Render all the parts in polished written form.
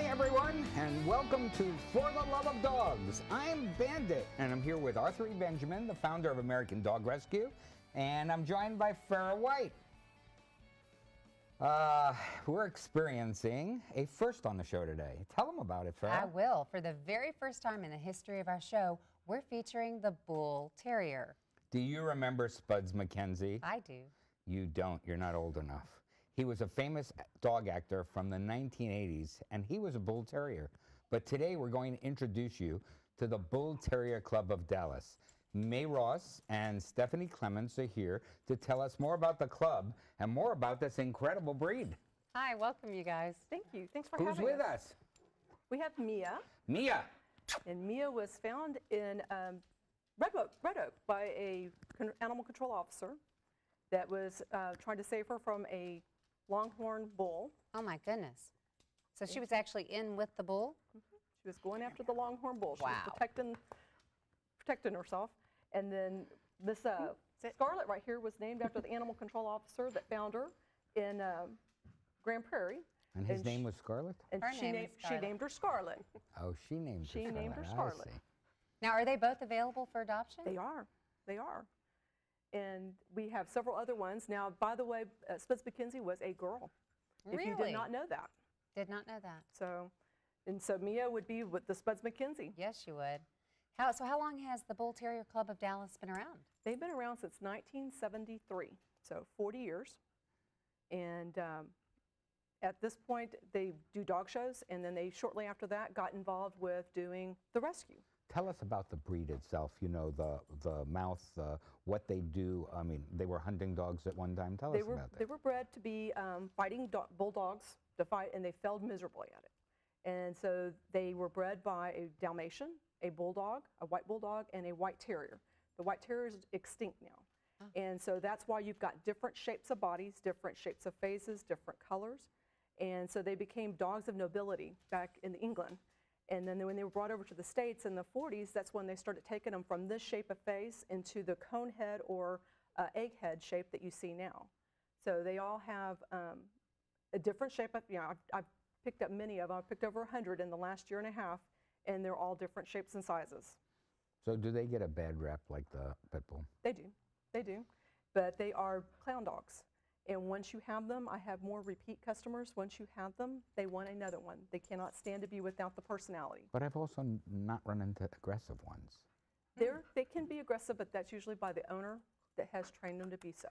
Hi everyone, and welcome to For the Love of Dogs. I'm Bandit, and I'm here with Arthur E. Benjamin, the founder of American Dog Rescue, and I'm joined by Farrah White. We're experiencing a first on the show today. Tell them about it, Farrah. I will. For the very first time in the history of our show, we're featuring the Bull Terrier. Do you remember Spuds MacKenzie? I do. You don't. You're not old enough. He was a famous dog actor from the 1980s, and he was a Bull Terrier. But today we're going to introduce you to the Bull Terrier Club of Dallas. May Ross and Stephanie Clements are here to tell us more about the club and more about this incredible breed. Hi, welcome you guys. Thank you. Thanks for having us. Who's with us? We have Mia. Mia. And Mia was found in Red Oak by a animal control officer that was trying to save her from a longhorn bull. Oh my goodness. So she was actually in with the bull? Mm-hmm. She was going after the longhorn bull. She Wow. was protecting herself. And then this Scarlet right here was named after the animal control officer that found her in Grand Prairie. And his name was Scarlet? And Her she name is named Scarlet. her Scarlet. Oh, she named her Scarlet. named her I Scarlet. see. Now, are they both available for adoption? They are. They are. And we have several other ones. Now, by the way, Spuds MacKenzie was a girl. If you Really? did not know that. Did not know that. So Mia would be with the Spuds MacKenzie. Yes, you would. So how long has the Bull Terrier Club of Dallas been around? They've been around since 1973, so 40 years. And at this point, they do dog shows, and then they shortly after that got involved with doing the rescue. Tell us about the breed itself, you know, the mouth, what they do. I mean, they were hunting dogs at one time. Tell us about that. They were bred to be fighting bulldogs to fight, and they failed miserably at it. And so they were bred by a Dalmatian, a bulldog, a white bulldog, and a white terrier. The white terrier is extinct now. Oh. And so that's why you've got different shapes of bodies, different shapes of faces, different colors. And so they became dogs of nobility back in England. And then when they were brought over to the States in the 40s, that's when they started taking them from this shape of face into the cone head or egg head shape that you see now. So they all have a different shape. I've picked up many of them. I've picked over 100 in the last year and a half, and they're all different shapes and sizes. So do they get a bad rep like the pit bull? They do. They do. But they are clown dogs. And once you have them, I have more repeat customers. Once you have them, they want another one. They cannot stand to be without the personality. But I've also not run into aggressive ones. They can be aggressive, but that's usually by the owner that has trained them to be so.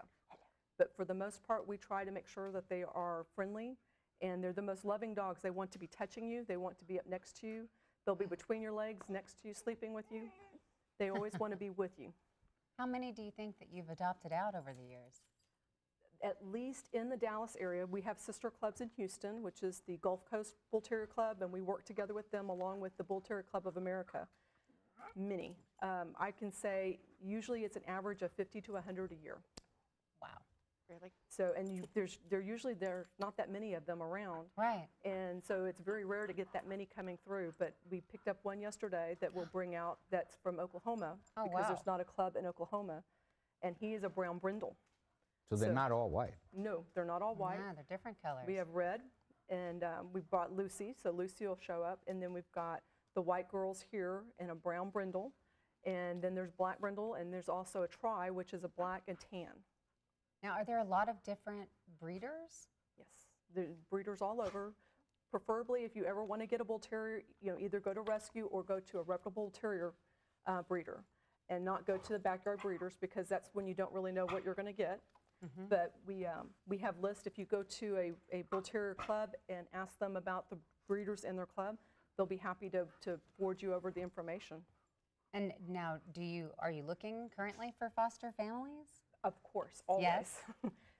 But for the most part, we try to make sure that they are friendly, and they're the most loving dogs. They want to be touching you. They want to be up next to you. They'll be between your legs, next to you, sleeping with you. They always want to be with you. How many do you think that you've adopted out over the years? At least in the Dallas area. We have sister clubs in Houston, which is the Gulf Coast Bull Terrier Club, and we work together with them along with the Bull Terrier Club of America. Many. I can say usually it's an average of 50 to 100 a year. Wow. Really? So, and there's not that many of them around. Right. And so it's very rare to get that many coming through, but we picked up one yesterday that we'll bring out that's from Oklahoma. Oh, because wow. there's not a club in Oklahoma, and he is a brown brindle. So they're not all white? No, they're not all white. Yeah, they're different colors. We have red, and we brought Lucy, so Lucy will show up, and then we've got the white girls here and a brown brindle, and then there's black brindle, and there's also a tri, which is a black and tan. Now, are there a lot of different breeders? Yes, there's breeders all over. Preferably, if you ever want to get a bull terrier, either go to rescue or go to a reputable terrier breeder, and not go to the backyard breeders, because that's when you don't really know what you're going to get. Mm-hmm. But we have lists. If you go to a bull terrier club and ask them about the breeders in their club, they'll be happy to forward you over the information. And now, are you looking currently for foster families? Of course, always. Yes.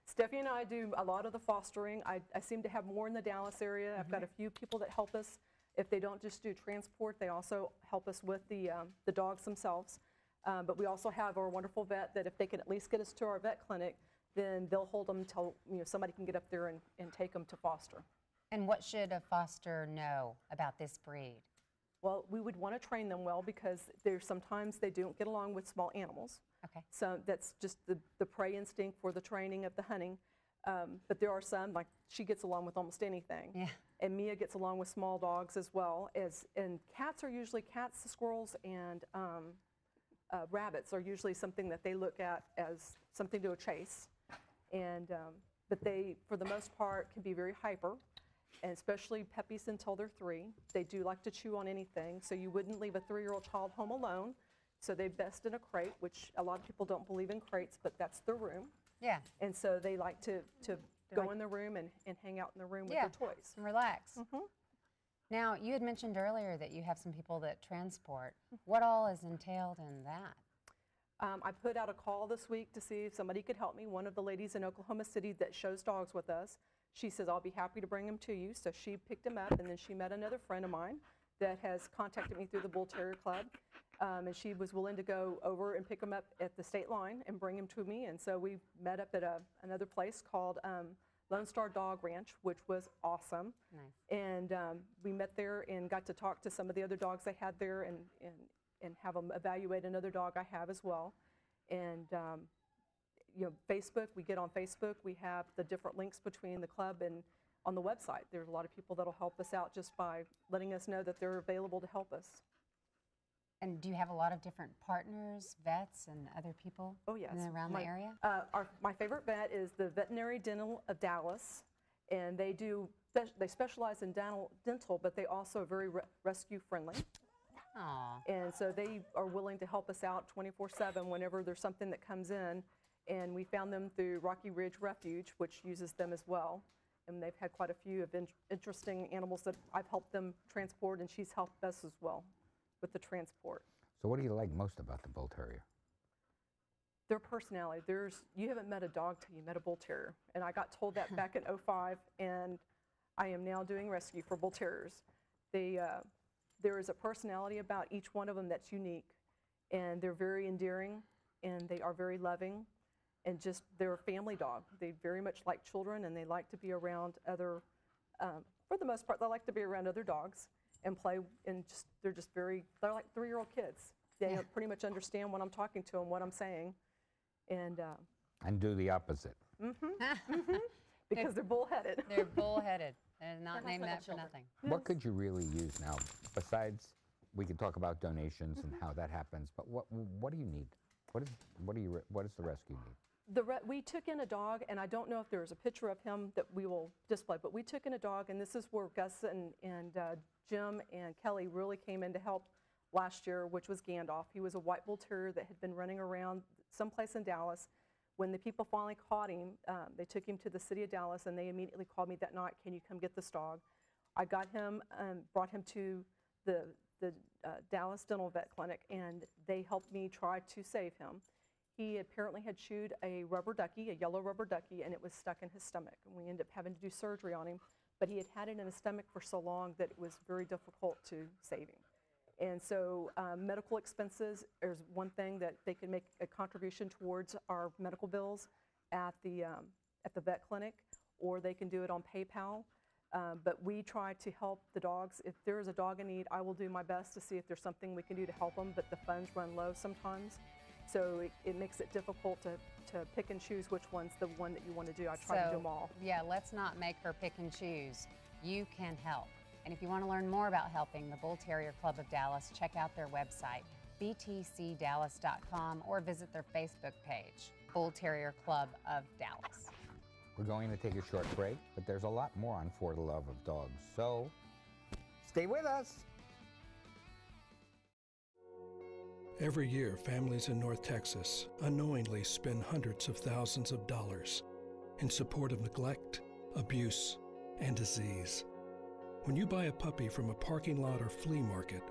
Stephanie and I do a lot of the fostering. I seem to have more in the Dallas area. I've got a few people that help us. If they don't just do transport, they also help us with the dogs themselves. But we also have our wonderful vet that if they can at least get us to our vet clinic, then they'll hold them until somebody can get up there and take them to foster. And what should a foster know about this breed? Well, we would want to train them well, because sometimes they don't get along with small animals. Okay. So that's just the prey instinct for the training of the hunting. But there are some, like she gets along with almost anything. Yeah. And Mia gets along with small dogs as well. And cats are usually, cats, squirrels, and rabbits are usually something that they look at as something to chase. And, but they, for the most part, can be very hyper, and especially puppies until they're 3. They do like to chew on anything, so you wouldn't leave a 3-year-old child home alone. So they're best in a crate, which a lot of people don't believe in crates, but that's their room. Yeah. And so they like to go in the room and hang out in the room with Yeah. their toys. And relax. Mhm. Now, you had mentioned earlier that you have some people that transport. What all is entailed in that? I put out a call this week to see if somebody could help me. One of the ladies in Oklahoma City that shows dogs with us, she says, I'll be happy to bring them to you. So she picked them up, and then she met another friend of mine that has contacted me through the Bull Terrier Club. And she was willing to go over and pick them up at the state line and bring them to me. And so we met up at another place called Lone Star Dog Ranch, which was awesome. Nice. And we met there and got to talk to some of the other dogs they had there and have them evaluate another dog I have as well. And you know, Facebook, we get on Facebook. We have the different links between the club and on the website. There's a lot of people that'll help us out just by letting us know that they're available to help us. And do you have a lot of different partners, vets, and other people Oh, yes. around the area? My favorite vet is the Veterinary Dental of Dallas, and they specialize in dental, but they also are very rescue friendly. Aw. And so they are willing to help us out 24/7 whenever there's something that comes in. And we found them through Rocky Ridge Refuge, which uses them as well. And they've had quite a few of interesting animals that I've helped them transport, and she's helped us as well with the transport. So what do you like most about the Bull Terrier? Their personality. You haven't met a dog till you met a Bull Terrier. And I got told that back in '05, and I am now doing rescue for Bull Terriers. There is a personality about each one of them that's unique, and they're very endearing, and they are very loving, and just they're a family dog. They very much like children, and they like to be around other, for the most part, they like to be around other dogs and play, and they're like 3-year-old kids. They pretty much understand when I'm talking to them, what I'm saying, and do the opposite. because they're bullheaded. They're bullheaded. They're not named like that for nothing. What could you really use now? Besides, we can talk about donations and how that happens, but what do you need? What does the rescue need? We took in a dog, and I don't know if there's a picture of him that we will display, but we took in a dog, and this is where Gus and Jim and Kelly really came in to help last year, which was Gandalf. He was a white bull terrier that had been running around someplace in Dallas. When the people finally caught him, they took him to the city of Dallas, and they immediately called me that night, can you come get this dog? I got him, brought him to the Dallas Dental Vet Clinic, and they helped me try to save him. He apparently had chewed a rubber ducky, a yellow rubber ducky, and it was stuck in his stomach. And we ended up having to do surgery on him, but he had had it in his stomach for so long that it was very difficult to save him. And so medical expenses is one thing that they can make a contribution towards our medical bills at the vet clinic, or they can do it on PayPal. But we try to help the dogs. If there is a dog in need, I will do my best to see if there's something we can do to help them, but the funds run low sometimes. So it makes it difficult to pick and choose which one's the one that you want to do. I try to do them all. Yeah, let's not make her pick and choose. You can help. And if you want to learn more about helping the Bull Terrier Club of Dallas, check out their website, btcdallas.com, or visit their Facebook page, Bull Terrier Club of Dallas. We're going to take a short break, but there's a lot more on For the Love of Dogs, so stay with us. Every year, families in North Texas unknowingly spend hundreds of thousands of dollars in support of neglect, abuse, and disease. When you buy a puppy from a parking lot or flea market,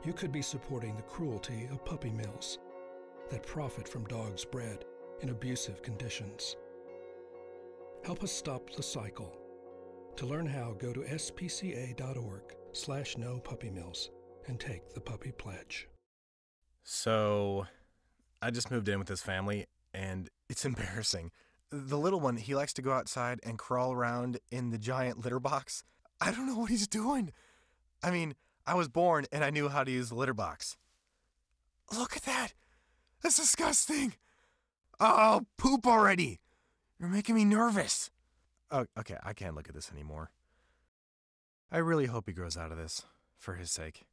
you could be supporting the cruelty of puppy mills that profit from dogs bred in abusive conditions. Help us stop the cycle. To learn how, go to spca.org/no-puppy-mills and take the puppy pledge. So, I just moved in with this family, and it's embarrassing. The little one, he likes to go outside and crawl around in the giant litter box. I don't know what he's doing. I mean, I was born and I knew how to use the litter box. Look at that. That's disgusting. Oh, poop already. You're making me nervous. Oh, okay, I can't look at this anymore. I really hope he grows out of this, for his sake.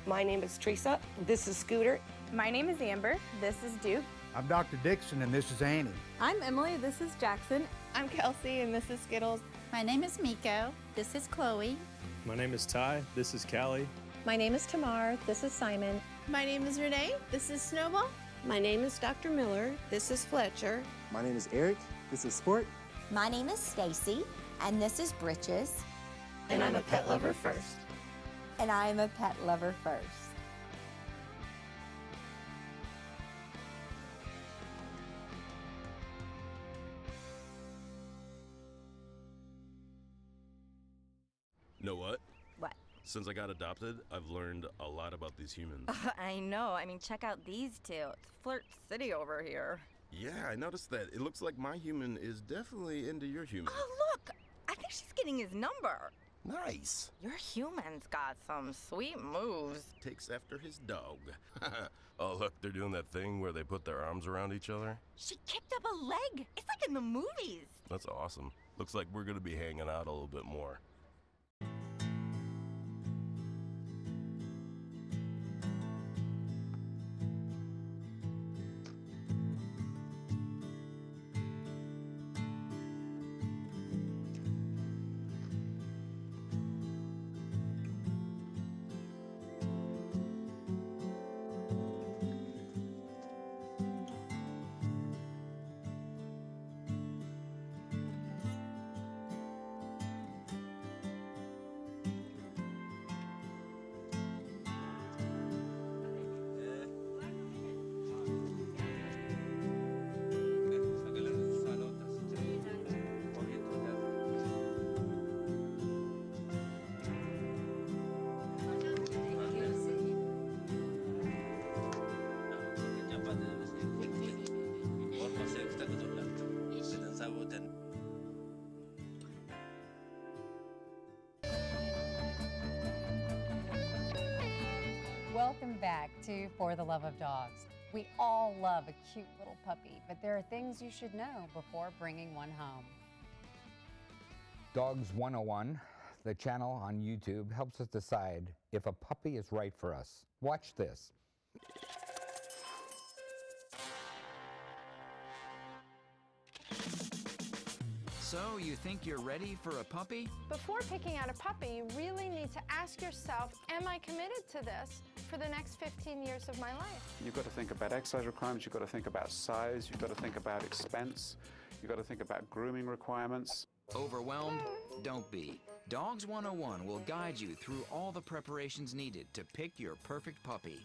My name is Teresa. This is Scooter. My name is Amber. This is Duke. I'm Dr. Dixon, and this is Annie. I'm Emily. This is Jackson. I'm Kelsey, and this is Skittles. My name is Miko. This is Chloe. My name is Ty. This is Callie. My name is Tamar. This is Simon. My name is Renee. This is Snowball. My name is Dr. Miller. This is Fletcher. My name is Eric. This is Sport. My name is Stacy, and this is Britches. And I'm a pet lover first. And I am a pet lover first. Know what? What? Since I got adopted, I've learned a lot about these humans. I know. I mean, check out these two. It's Flirt City over here. Yeah, I noticed that. It looks like my human is definitely into your human. Oh, look! I think she's getting his number. Nice. Your human's got some sweet moves. Takes after his dog. Oh, look, they're doing that thing where they put their arms around each other. She kicked up a leg. It's like in the movies. That's awesome. Looks like we're gonna be hanging out a little bit more. Welcome back to For the Love of Dogs. We all love a cute little puppy, but there are things you should know before bringing one home. Dogs 101, the channel on YouTube, helps us decide if a puppy is right for us. Watch this. So, you think you're ready for a puppy? Before picking out a puppy, you really need to ask yourself, am I committed to this for the next 15 years of my life? You've got to think about exercise requirements, you've got to think about size, you've got to think about expense, you've got to think about grooming requirements. Overwhelmed? Don't be. Dogs 101 will guide you through all the preparations needed to pick your perfect puppy.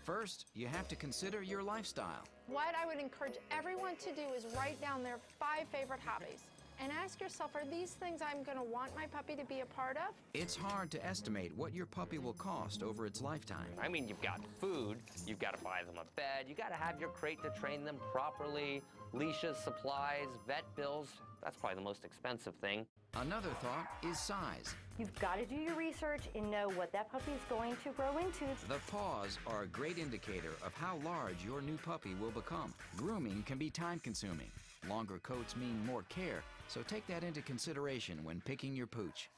First, you have to consider your lifestyle. What I would encourage everyone to do is write down their 5 favorite hobbies. And ask yourself, are these things I'm going to want my puppy to be a part of? It's hard to estimate what your puppy will cost over its lifetime. I mean, you've got food, you've got to buy them a bed, you got to have your crate to train them properly, leashes, supplies, vet bills. That's probably the most expensive thing. Another thought is size. You've got to do your research and know what that puppy is going to grow into. The paws are a great indicator of how large your new puppy will become. Grooming can be time-consuming. Longer coats mean more care, so take that into consideration when picking your pooch.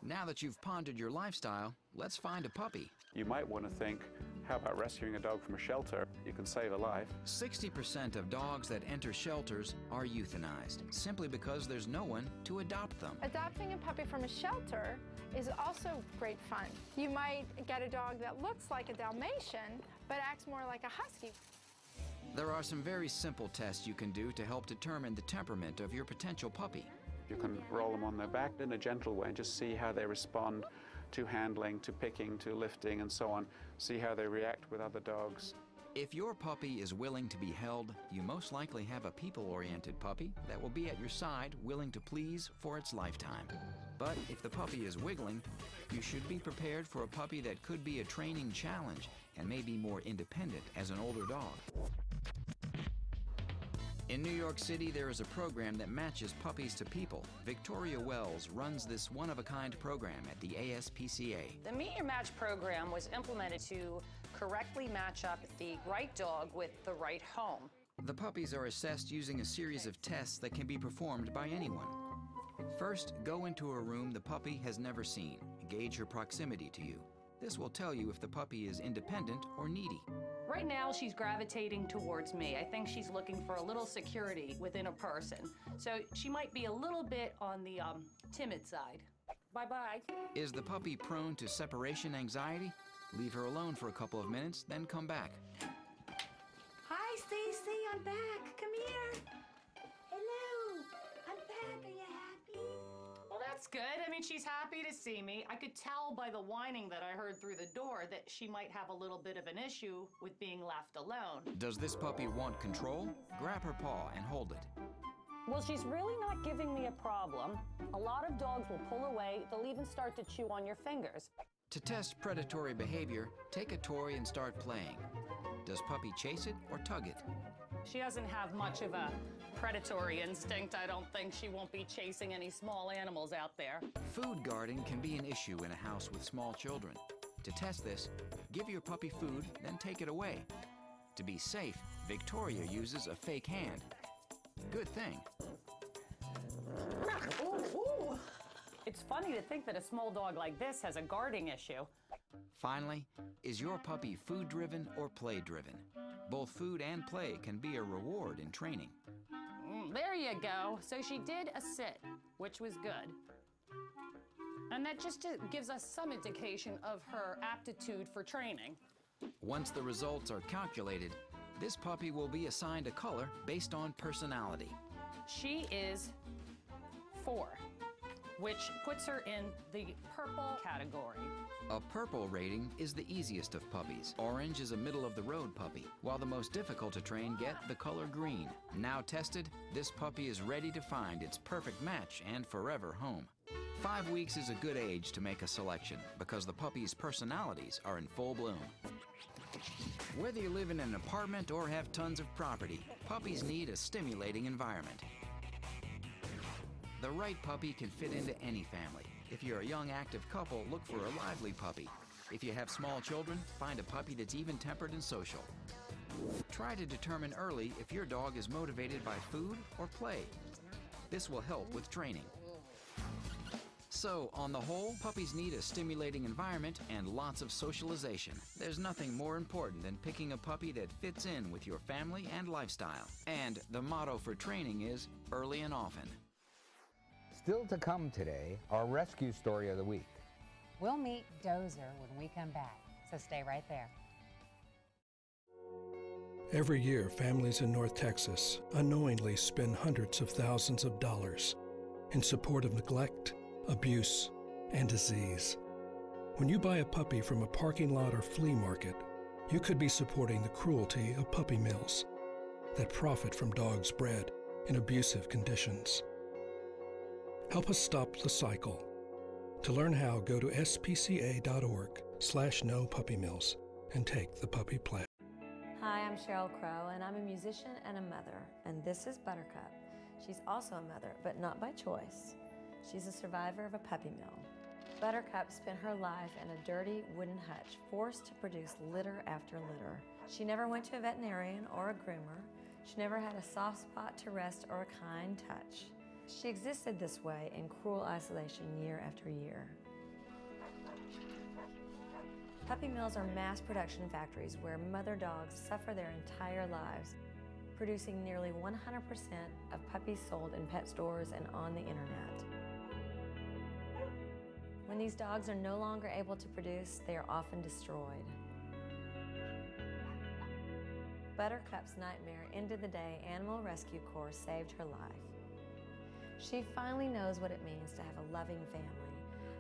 Now that you've pondered your lifestyle, let's find a puppy. You might want to think, how about rescuing a dog from a shelter? You can save a life. 60% of dogs that enter shelters are euthanized, simply because there's no one to adopt them. Adopting a puppy from a shelter is also great fun. You might get a dog that looks like a Dalmatian, but acts more like a Husky. There are some very simple tests you can do to help determine the temperament of your potential puppy. You can roll them on their back in a gentle way and just see how they respond to handling, to picking, to lifting, and so on. See how they react with other dogs. If your puppy is willing to be held, you most likely have a people-oriented puppy that will be at your side, willing to please for its lifetime. But if the puppy is wiggling, you should be prepared for a puppy that could be a training challenge and may be more independent as an older dog. In New York City, there is a program that matches puppies to people. Victoria Wells runs this one-of-a-kind program at the ASPCA. The Meet Your Match program was implemented to correctly match up the right dog with the right home. The puppies are assessed using a series of tests that can be performed by anyone. First, go into a room the puppy has never seen. Gauge her proximity to you. This will tell you if the puppy is independent or needy. Right now, she's gravitating towards me. I think she's looking for a little security within a person. So she might be a little bit on the timid side. Bye-bye. Is the puppy prone to separation anxiety? Leave her alone for a couple of minutes, then come back. Hi, Stacy, I'm back. Come here. Hello. I'm back. Are you happy? Well, that's good. I mean, she's happy to see me. I could tell by the whining that I heard through the door that she might have a little bit of an issue with being left alone. Does this puppy want control? Grab her paw and hold it. Well, she's really not giving me a problem. A lot of dogs will pull away. They'll even start to chew on your fingers. To test predatory behavior, take a toy and start playing. Does puppy chase it or tug it? She doesn't have much of a predatory instinct. I don't think she won't be chasing any small animals out there. Food guarding can be an issue in a house with small children. To test this, give your puppy food, then take it away. To be safe, Victoria uses a fake hand. Good thing. Ooh. It's funny to think that a small dog like this has a guarding issue. Finally, is your puppy food-driven or play-driven? Both food and play can be a reward in training. There you go. So she did a sit, which was good. And that just gives us some indication of her aptitude for training. Once the results are calculated, this puppy will be assigned a color based on personality. She is 4, which puts her in the purple category. A purple rating is the easiest of puppies. Orange is a middle-of-the-road puppy, while the most difficult to train get the color green. Now tested, this puppy is ready to find its perfect match and forever home. 5 weeks is a good age to make a selection because the puppy's personalities are in full bloom. Whether you live in an apartment or have tons of property, puppies need a stimulating environment. The right puppy can fit into any family. If you're a young, active couple, look for a lively puppy. If you have small children, find a puppy that's even-tempered and social. Try to determine early if your dog is motivated by food or play. This will help with training. So, on the whole, puppies need a stimulating environment and lots of socialization. There's nothing more important than picking a puppy that fits in with your family and lifestyle. And the motto for training is early and often. Still to come today, our rescue story of the week. We'll meet Dozer when we come back, so stay right there. Every year, families in North Texas unknowingly spend hundreds of thousands of dollars in support of neglect, abuse, and disease. When you buy a puppy from a parking lot or flea market, you could be supporting the cruelty of puppy mills that profit from dogs bred in abusive conditions. Help us stop the cycle. To learn how, go to spca.org/no-puppy-mills and take the puppy pledge. Hi, I'm Cheryl Crow, and I'm a musician and a mother, and this is Buttercup. She's also a mother, but not by choice. She's a survivor of a puppy mill. Buttercup spent her life in a dirty wooden hutch, forced to produce litter after litter. She never went to a veterinarian or a groomer. She never had a soft spot to rest or a kind touch. She existed this way in cruel isolation year after year. Puppy mills are mass production factories where mother dogs suffer their entire lives, producing nearly 100% of puppies sold in pet stores and on the internet. When these dogs are no longer able to produce, they are often destroyed. Buttercup's nightmare ended the day Animal Rescue Corps saved her life. She finally knows what it means to have a loving family,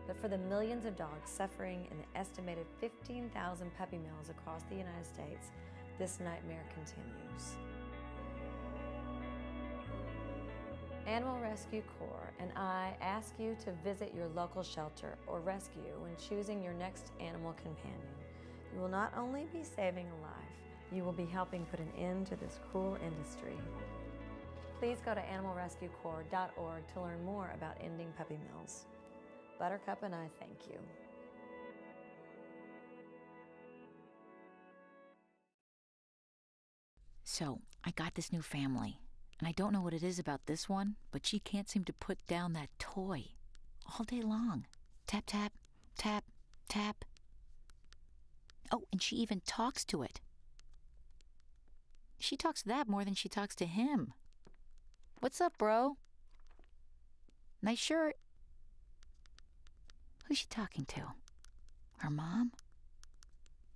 but for the millions of dogs suffering in the estimated 15,000 puppy mills across the United States, this nightmare continues. Animal Rescue Corps and I ask you to visit your local shelter or rescue when choosing your next animal companion. You will not only be saving a life, you will be helping put an end to this cruel industry. Please go to animalrescuecorps.org to learn more about ending puppy mills. Buttercup and I thank you. So, I got this new family, and I don't know what it is about this one, but she can't seem to put down that toy all day long. Tap, tap, tap, tap. Oh, and she even talks to it. She talks to that more than she talks to him. What's up, bro? Nice shirt. Who's she talking to? Her mom?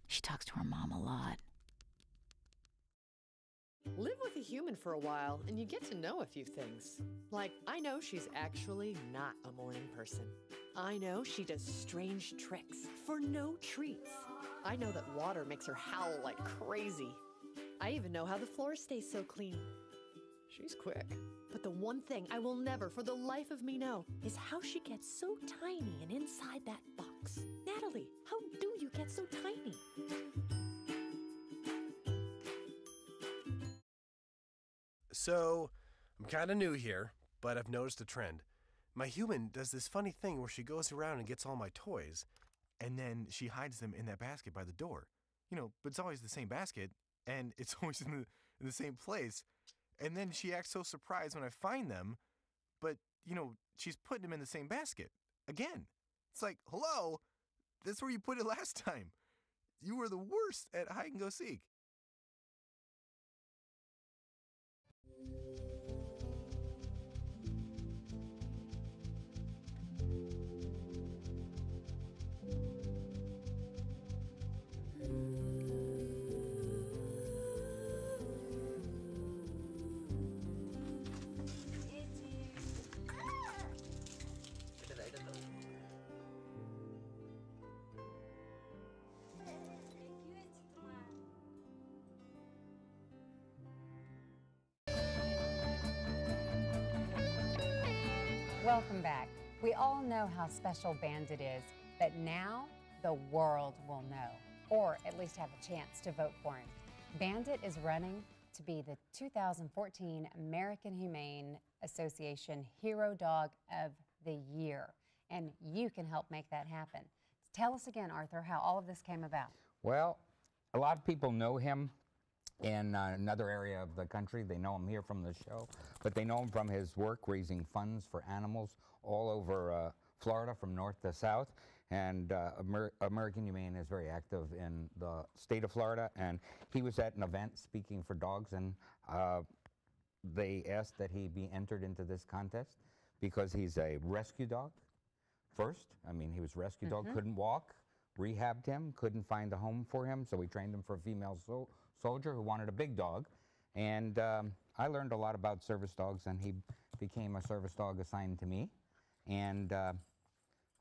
She talks to her mom a lot. Live with a human for a while and you get to know a few things. Like, I know she's actually not a morning person. I know she does strange tricks for no treats. I know that water makes her howl like crazy. I even know how the floor stays so clean. She's quick. But the one thing I will never for the life of me know is how she gets so tiny and inside that box. Natalie, how do you get so tiny? So, I'm kind of new here, but I've noticed a trend. My human does this funny thing where she goes around and gets all my toys, and then she hides them in that basket by the door. You know, but it's always the same basket, and it's always in the same place. And then she acts so surprised when I find them, but, you know, she's putting them in the same basket. Again. It's like, hello, that's where you put it last time. You were the worst at hide and go seek. Welcome back. We all know how special Bandit is, but now the world will know, or at least have a chance to vote for him. Bandit is running to be the 2014 American Humane Association Hero Dog of the Year, and you can help make that happen. Tell us again, Arthur, how all of this came about. Well, a lot of people know him in another area of the country. They know him here from the show, but they know him from his work raising funds for animals all over Florida from north to south. And American Humane is very active in the state of Florida, and he was at an event speaking for dogs, and they asked that he be entered into this contest because he's a rescue dog first. I mean, he was a rescue dog, couldn't walk, rehabbed him, couldn't find a home for him, so we trained him for a female soldier who wanted a big dog. And I learned a lot about service dogs, and he became a service dog assigned to me, and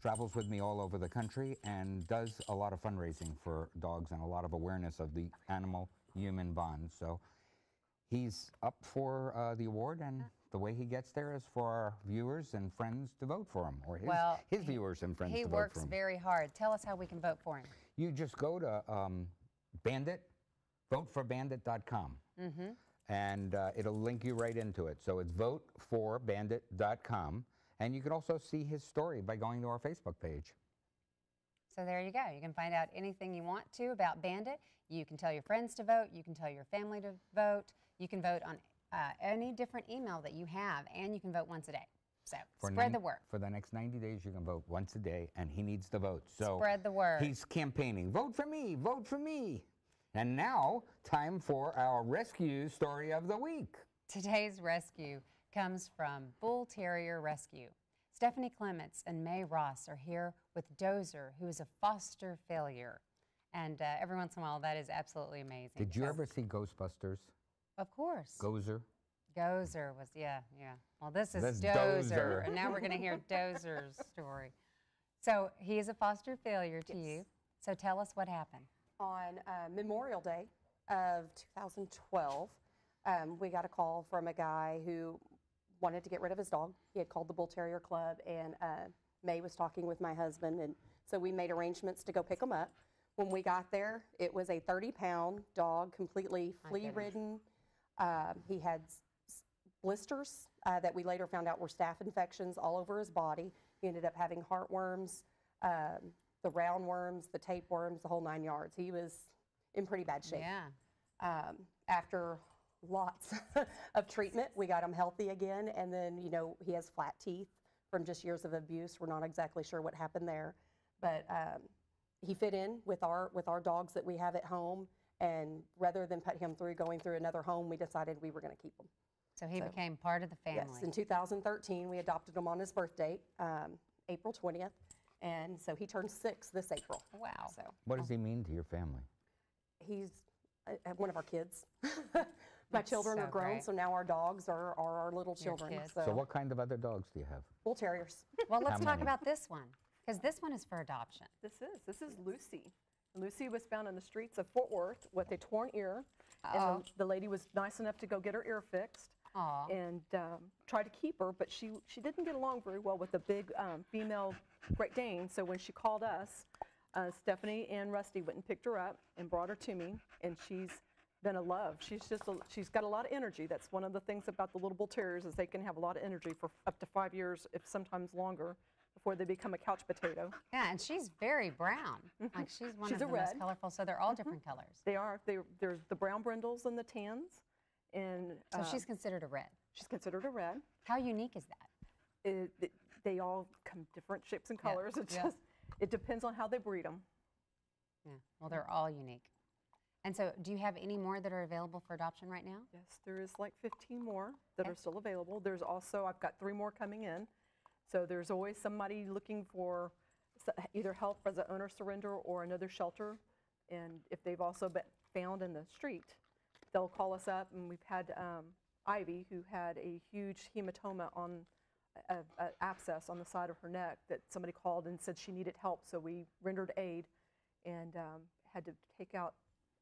travels with me all over the country and does a lot of fundraising for dogs and a lot of awareness of the animal-human bond. So he's up for the award, and the way he gets there is for our viewers and friends to vote for him, or his viewers and friends to vote for him. He works very hard. Tell us how we can vote for him. You just go to Bandit, voteforbandit.com, and it'll link you right into it. So it's voteforbandit.com, and you can also see his story by going to our Facebook page. So there you go. You can find out anything you want to about Bandit. You can tell your friends to vote. You can tell your family to vote. You can vote on any different email that you have, and you can vote once a day. So spread the word. For the next 90 days, you can vote once a day, and he needs the vote. So spread the word. He's campaigning. Vote for me. Vote for me. And now, time for our rescue story of the week. Today's rescue comes from Bull Terrier Rescue. Stephanie Clements and May Ross are here with Dozer, who is a foster failure. And every once in a while, that is absolutely amazing. Did you ever see Ghostbusters? Of course. Gozer? Gozer was, yeah. Well, this is Dozer, and now we're going to hear Dozer's story. So he is a foster failure to you. So tell us what happened. On Memorial Day of 2012, we got a call from a guy who wanted to get rid of his dog. He had called the Bull Terrier Club, and May was talking with my husband, and so we made arrangements to go pick him up. When we got there, it was a 30-pound dog, completely flea-ridden. He had blisters that we later found out were staph infections all over his body. He ended up having heartworms, the roundworms, the tapeworms, the whole 9 yards. He was in pretty bad shape. Yeah. After lots of treatment. We got him healthy again, and then, you know, he has flat teeth from just years of abuse. We're not exactly sure what happened there, but he fit in with our dogs that we have at home, and rather than put him through going through another home, we decided we were going to keep him. So he became part of the family. Yes, in 2013, we adopted him on his birthday, April 20th, and so he turned 6 this April. Wow. So What does he mean to your family? he's one of our kids. My That's children so are grown, great. so now our dogs are our little Your children. kids. So what kind of other dogs do you have? Bull terriers. Well, let's How talk many? about this one, because this one is for adoption. This is Lucy. Lucy was found in the streets of Fort Worth with a torn ear, and the lady was nice enough to go get her ear fixed. Aw. And tried to keep her, but she didn't get along very well with the big female Great Dane. So when she called us, Stephanie and Rusty went and picked her up and brought her to me, and she's been a love. She's got a lot of energy. That's one of the things about the little bull terriers, is they can have a lot of energy for up to 5 years, if sometimes longer, before they become a couch potato. Yeah, and she's very brown. Like she's one She's of a the most red. colorful. So they're all different colors. They are. There's the brown brindles and the tans. And So she's considered a red. She's considered a red. How unique is that? They all come different shapes and Yeah, colors. It yeah. just it depends on how they breed them. Yeah. Well, they're all unique. And so, do you have any more that are available for adoption right now? Yes, there is like 15 more that Okay. are still available. There's also, I've got 3 more coming in. So there's always somebody looking for either help as an owner surrender or another shelter. And if they've also been found in the street, they'll call us up. And we've had Ivy, who had a huge hematoma on an abscess on the side of her neck, that somebody called and said she needed help. So we rendered aid and had to take out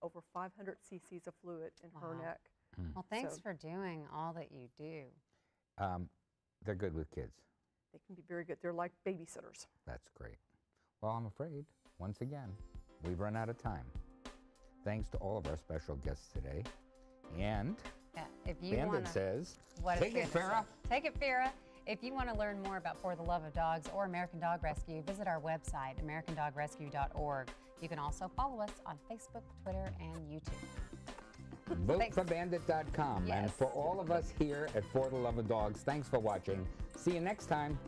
over 500 cc's of fluid in her Wow. neck. Well, thanks So for doing all that you do. They're good with kids. they can be very good. They're like babysitters. That's great. Well, I'm afraid, once again, we've run out of time. Thanks to all of our special guests today. And Yeah, if you Bandit wanna, says, what take does it, Bandit Farrah. say? Take it, Farrah. If you want to learn more about For the Love of Dogs or American Dog Rescue, visit our website, americandogrescue.org. You can also follow us on Facebook, Twitter, and YouTube. VoteForBandit.com. And Yes. for all of us here at For the Love of Dogs, thanks for watching. See you next time.